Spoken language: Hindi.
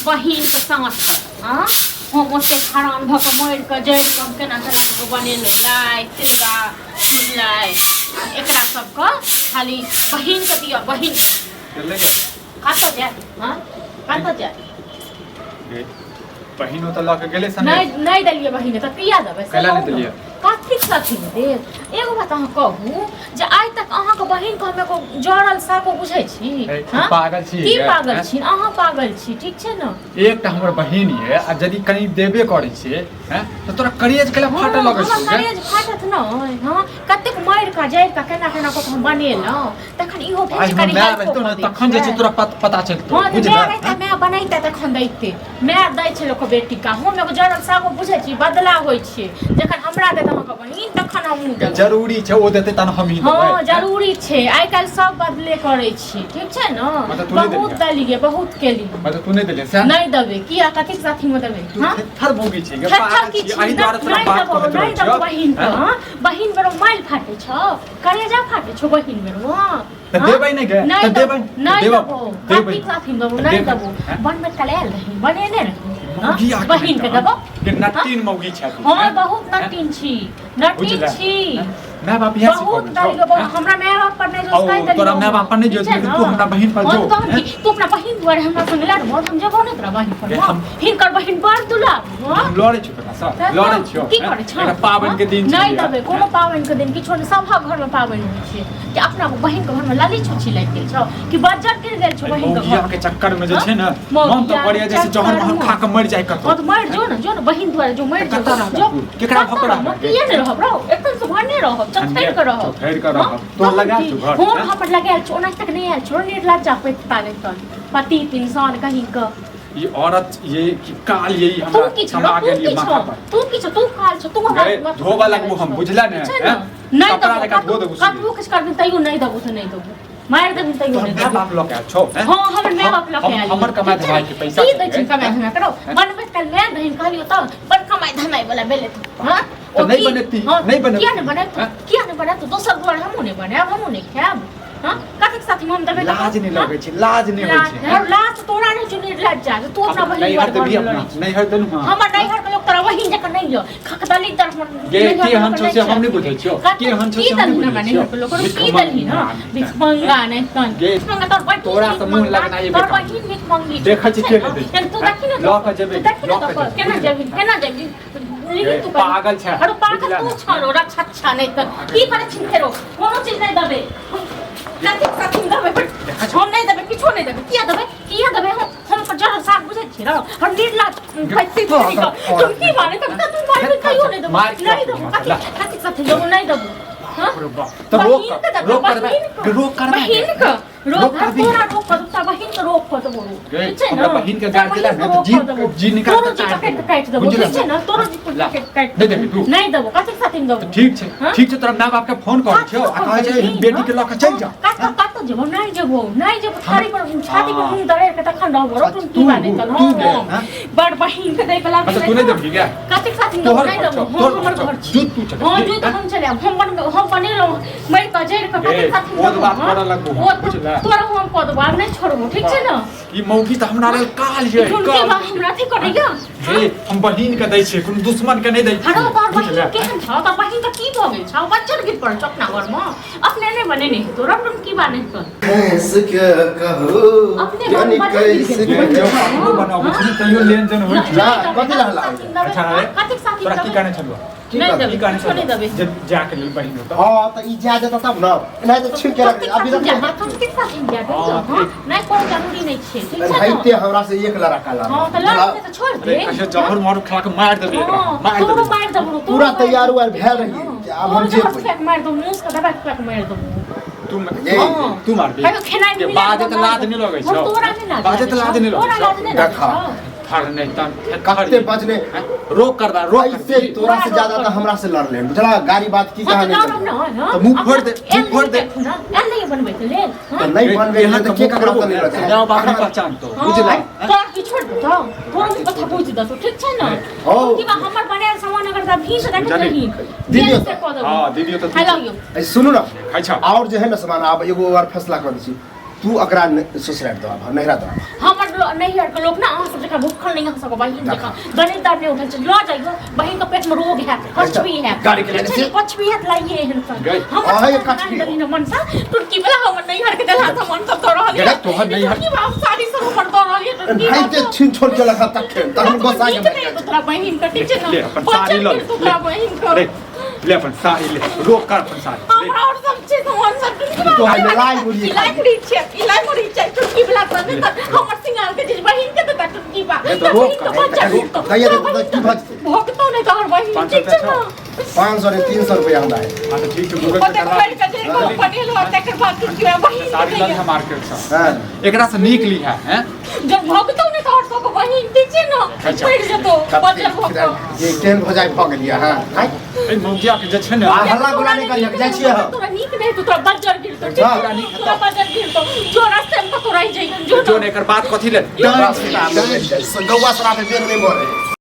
बहिन के साथ हां हम ओते खरान भ के मर के जड़ कम केना के बनेले लाई चिल्ला चिल्लाई एकरा सब को खाली बहिन के दिया बहिन चले गए कातो जा हां कातो जा बहिन तो लके गेले सने नहीं दलिए बहिन त पिया देबे कैला नहीं दलिए काथिक साथी दे एगो बात अहाँ कहू जे आइ तक अहाँ के बहिन के हमे को जड़ल साको बुझै छी हां पागल छी की पागल छी अहाँ पागल छी ठीक छै न एकटा हमर बहिन है आ यदि कहीं देबे करै छै हैं तो तोरा करेज केला फाटै लगै छै करेज फाटत न हां कतेक मार का जाय का केना केना को हम बनेलौ तखन इहो भेज करी तखन जे छै तोरा पता चलतौ बुझला मैं बनैते तखन दैते मैं दै छै लोक बेटी का हम एगो जड़ल साको बुझै छी बदला होय छै जखन हमरा दे अहाँ के बहिन तखन हम देबै जरूरी छै ओ देतै तन हम ही देबै हां जरूरी छै आइ काल सब बदले करै छी ठीक छै न बहुत दलिए बहुत केली मतलब तू नहीं देले से नहीं देबे किया कथि साथी में देबे हां थर भोगी छै गे पागल छी आइ द्वारा तोरा बात कहत नहीं देबो बहिन के हां बहिन बेरो माइल फाटे छ करेजा फाटे छ बहिन बेरो हां त देबै नहीं गे त देबै देबो कथि साथी देबो नहीं देबो बनबे कलेल रही बनेने रही बहिन के देबो के नटीन मौगी छै हां बहुत नटीन छी नटीन छी मैं बाप यहां बहुत दलिए हमरा माय बाप पर नहीं जो सकाई तोरा माय बाप पर नहीं जो तू हमरा बहिन पर जो तू अपना बहिन द्वारा हमरा संग लड़ बहुत हम जगह नहीं तोरा बहिन पर हिनकर बहिन बड़ दुला लड़े छ तोरा सब लड़े छ की करे छ एटा पावन के दिन नहीं देबे कोनो पावन के दिन किछो सब घर में पावन होय छै कि अपना बहिन के घर में लाली छुछी लाग गेल छ कि बजट गिर गेल छ बहिन के घर के चक्कर में जे छै ना मन तो बढ़िया जैसे जहर हम खा के मर जाय कतो तो मर जो ना बहिन द्वारा जो मर जो केकरा भकड़ा किए नहीं रह ब्रो एकदम से भरने रह चफेर कर रह फेर कर रह तो लगा तू घर हम वहां पर लगाल छ ओना तक नहीं आल छोड़ नेट ला चापे पागल तन पति इंसान कहीं का ये औरत ये कि काल यही हमरा समा गेली माथा पर तू काल छ तू हमरा धोबा लगबो हम बुझला ने नहीं कपड़ा लगा धो देबो कतबो किछ कर तइयो नहीं देबो तो नहीं देबो मार देबो तइयो नहीं देबो बाप लके छो हां हमर माय बाप लके आली हमर कमाई धमाई के पैसा की दै छी कमाई धमाई करो बनबे कल मैं बहिन कहलियो त बड़ कमाई धमाई वाला बेले हां तो नहीं बनती नहीं बनती किया नहीं बना तो दोसर घर हमहु नहीं बनाब हमहु नहीं खाब हां कथि साथी हम देबे लाज नहीं लगे छी लाज नहीं होय छै लाज तोरा नहीं चुनी लाज जा तू अपना बहिन नहीं हर तनु हां हमर नहीं हर लोग तोरा बहिन जक नहीं लो खकदली तरफ गे के हम छ से हम नहीं बुझै छियो के हम छ से हम नहीं बुझै छियो लोग की दली ना भिख मंगा नहीं तन भिख मंगा तोर बहिन तोरा से मुंह लगना ये तोर बहिन भिख मंगी देखै छी के दे तू देखि ना लक जेबे केना जेबी तू पागल छै अरे पागल तू छरो रक्षा अच्छा नहीं त की करे छिन फेरो कोनो चीज नहीं देबे कथि साथी देबे हम नहीं देबे किछो नहीं देबे किया देबे हम पर जरा साथ बुझे छी रो हम नीड ला फैक्ट्री तुम की माने तब तू मार कहियो नहीं देबो कथि साथी देबो नहीं देबो हां तो रोक कर बहिन का रोक तोरा रोक कर तोरा बहिन के रोक कर देबो ठीक छै ना बहिन के गाड़ देला ने तो जी निकाल के काट देबो ठीक छै ना तोरा जी काट दे दे तू नहीं देबो कथि साथी देबो ठीक छै तोरा माय बाप के फोन कर छियो आ कहे छै बेटी के लक चल जा कत जेबो नहीं जेबो थारी पर छाती पर मुंह दरे के तखन रहबो रो तुम की माने चल हां बड़ बहिन के दे के लाग तू नहीं देबी क्या कथि साथी नहीं देबो हमर घर छी जूत तू चल हां जूत हम चले हम बनेलो मैं त जेर के कथि साथी वो बात कर लगबो बुझला तोरा हम को दबा नहीं छोड़बो ठीक छै ना ई मौगी त हमरा रे काल ये काल हमरा थी करेगा हे हम बहिन के दै छै कोनो दुश्मन के नहीं दै छै हरो तोर बहिन केहन छ त बहिन त की भ गेल छ बच्चन गिर पड़ चपना घर में अपने नहीं बने नहीं तोरा तुम की बाने कर कैसे क्या कहो अपने जानी कैसे वो बनाओ छी तइयो लेन देन होय छै कथि रहला अच्छा रे कथि साथी तोरा की कहने छलवा नहीं देबे छोड़ देबे जब जाके ले बहिन होता हां त ई जा देता तब न नहीं तो ठीक रख अभी तक कथि साथी जा दे नहीं कोन जरूरी नहीं छै ठीक छै भाई ते हमरा से एक लड़ा काला हां त लड़ा से छोड़ दे अच्छा जहर मार खा के मार देबे मार देबो पूरा तैयार हुआ भेल रही अब हम जे मार दो मुंह का दबा के मार दो तू मार दे के बाद त लाद नहीं लगे छ तोरा नहीं लाद बाद त लाद नहीं लगे छ देखा फर नहीं तन कते बजने रोक कर दा रोक ऐसे तोरा से ज्यादा तो हमरा से लड़ ले बुझला गाड़ी बात की कहानी तो मुंह फोड़ दे नहीं बनबे तो ले तो नहीं बनबे तो के ककरा तो नहीं रहता जाओ बाप पहचान तो बुझला तो की छोड़ दो तोरा की कथा पूछ दो ठीक छै ना की बा हमर बनायल सामान अगर दा भी से देखि रही दीदी हां दीदी तो हेलो यो सुनो ना अच्छा और जो है ना सामान आप एगो और फैसला कर दी तू अकरा ससुराल दो नहरा दो हमर नहीं हट के लोग ना आंख जका भूखल नहीं हो सको बहिन जका गणितदार ने उठल ल जाइयो बहिन का पेट में रोग है कुछ भी है गाड़ी के लेने से कुछ भी है लाइए हन गई। हम ये कछ भी नहीं मन सा तुर्की वाला हम नहीं हट के दला था मन सब तो रहल गेला तोहर नहीं हट की बात सारी सब मन तो रहल तुर्की भाई ते छीन छोड़ के लगा तक त हम गोसा के नहीं तोरा बहिन का टीचर ना ले अपन साड़ी लो तोरा बहिन को ले अपन साड़ी ले रोक कर अपन साड़ी हमरा और सब चीज सामान सब तो है लाई मुड़ी इलाई मुड़ी छै तुर्की वाला तने हमर सिंगार के चीज बहिन के तो तुर्की बा ये तो रोक कर कहिए तो की भज भोगतो नहीं तोहर बहिन ठीक छै ना 500 ने 300 रुपया हमरा है हां तो ठीक है गूगल पे ओते करवा कर के देखो पनीर लो तकर बाद तुर्की वाला बहिन साड़ी ला मार्केट से हां एकरा से निकली है हैं जब भोगतो नहीं तोहर सब बहिन ठीक छै ना पड़ जतो बदल भोगतो ये केन हो जाय भ गेलिया हां ए मुखिया के जे छै ने हल्ला गुला नहीं करिया जाय छियै हम तोरा नीक नहीं तो तोरा बजर गिर तो तोरा बजर गिर तो जो रास्ते में तो रह जाई जो जोन एकर बात कथि ले गौवा सरा पे बेर नहीं मोरे